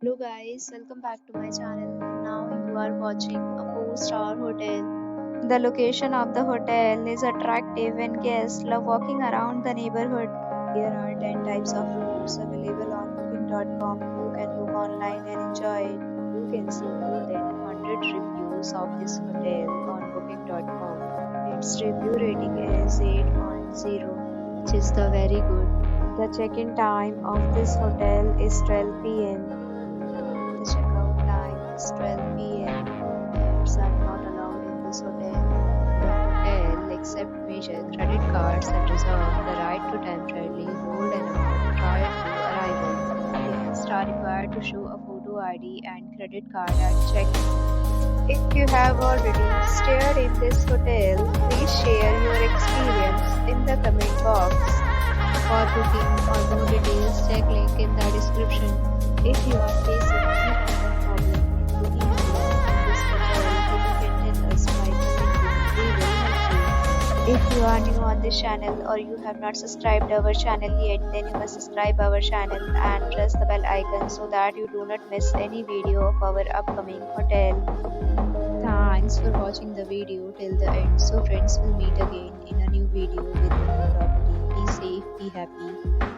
Hello guys, welcome back to my channel. Now you are watching a 4-star hotel. The location of the hotel is attractive and guests love walking around the neighborhood. There are 10 types of rooms available on booking.com. You can book online and enjoy it. You can see more than 100 reviews of this hotel on booking.com. Its review rating is 8.0, which is the very good. The check-in time of this hotel is 12 p.m. The checkout time is 12 p.m. Pets are not allowed in this hotel. The hotel accepts major credit cards and reserves the right to temporarily hold an amount prior to arrival. Guests are required to show a photo ID and credit card at check-in. If you have already stayed in this hotel, please share your experience in the comment box. For booking or more details, check link in the description. If you are facing any kind of problem in booking a room in this hotel, you can tell us by commenting. We will help you. If you are new on this channel or you have not subscribed our channel yet, then you must subscribe our channel and press the bell icon so that you do not miss any video of our upcoming hotel. Thanks for watching the video till the end. So friends, will meet again in a new video with a new property. Be safe, be happy.